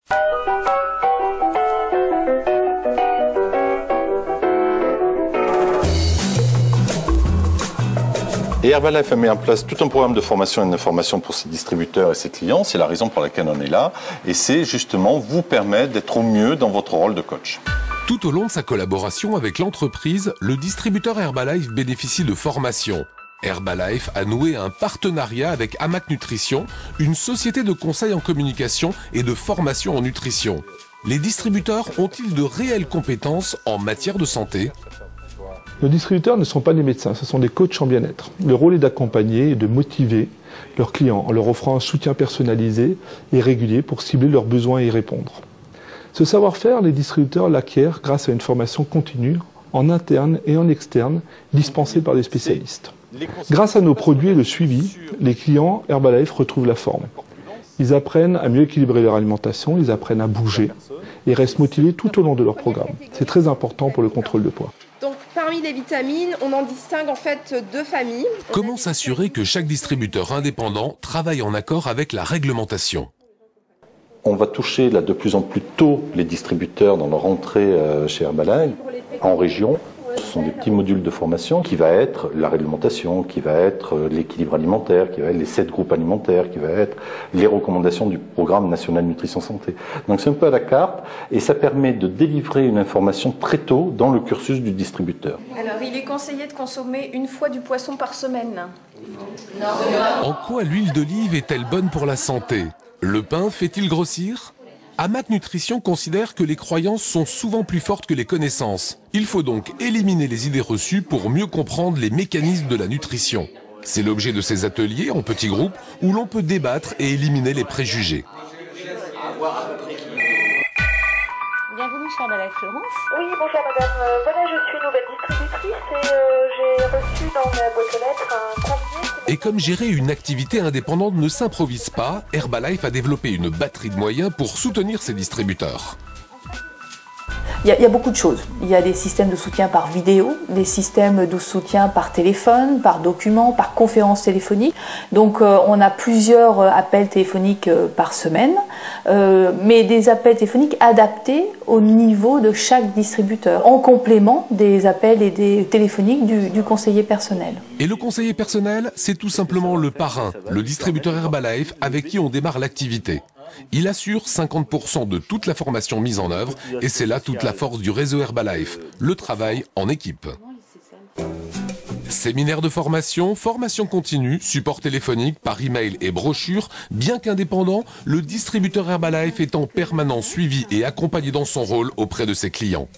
Et Herbalife a mis en place tout un programme de formation et d'information pour ses distributeurs et ses clients. C'est la raison pour laquelle on est là. Et c'est justement vous permettre d'être au mieux dans votre rôle de coach. Tout au long de sa collaboration avec l'entreprise, le distributeur Herbalife bénéficie de formations. Herbalife a noué un partenariat avec Hamac Nutrition, une société de conseil en communication et de formation en nutrition. Les distributeurs ont-ils de réelles compétences en matière de santé ? Nos distributeurs ne sont pas des médecins, ce sont des coachs en bien-être. Le rôle est d'accompagner et de motiver leurs clients en leur offrant un soutien personnalisé et régulier pour cibler leurs besoins et y répondre. Ce savoir-faire, les distributeurs l'acquièrent grâce à une formation continue, en interne et en externe, dispensée par des spécialistes. Grâce à nos produits et le suivi, les clients Herbalife retrouvent la forme. Ils apprennent à mieux équilibrer leur alimentation, ils apprennent à bouger et restent motivés tout au long de leur programme. C'est très important pour le contrôle de poids. Donc parmi les vitamines, on en distingue en fait deux familles. Comment s'assurer que chaque distributeur indépendant travaille en accord avec la réglementation ? On va toucher là de plus en plus tôt les distributeurs dans leur entrée chez Herbalife en région. Ce sont des petits modules de formation qui va être la réglementation, qui va être l'équilibre alimentaire, qui va être les 7 groupes alimentaires, qui va être les recommandations du programme national nutrition santé. Donc c'est un peu à la carte et ça permet de délivrer une information très tôt dans le cursus du distributeur. Alors il est conseillé de consommer 1 fois du poisson par semaine. En quoi l'huile d'olive est-elle bonne pour la santé ? Le pain fait-il grossir ? Hamac Nutrition considère que les croyances sont souvent plus fortes que les connaissances. Il faut donc éliminer les idées reçues pour mieux comprendre les mécanismes de la nutrition. C'est l'objet de ces ateliers en petits groupes où l'on peut débattre et éliminer les préjugés. Bienvenue chez Herbalife, Florence. Oui, bonjour madame. Voilà, je suis nouvelle distributrice et j'ai reçu dans ma boîte aux lettres un convié. Et comme gérer une activité indépendante ne s'improvise pas, Herbalife a développé une batterie de moyens pour soutenir ses distributeurs. Il y a beaucoup de choses. Il y a des systèmes de soutien par vidéo, des systèmes de soutien par téléphone, par document, par conférence téléphonique. Donc on a plusieurs appels téléphoniques par semaine, mais des appels téléphoniques adaptés au niveau de chaque distributeur, en complément des appels et des téléphoniques du conseiller personnel. Et le conseiller personnel, c'est tout simplement le parrain, le distributeur Herbalife avec qui on démarre l'activité. Il assure 50% de toute la formation mise en œuvre et c'est là toute la force du réseau Herbalife, le travail en équipe. Séminaire de formation, formation continue, support téléphonique, par email et brochure, bien qu'indépendant, le distributeur Herbalife est en permanent suivi et accompagné dans son rôle auprès de ses clients.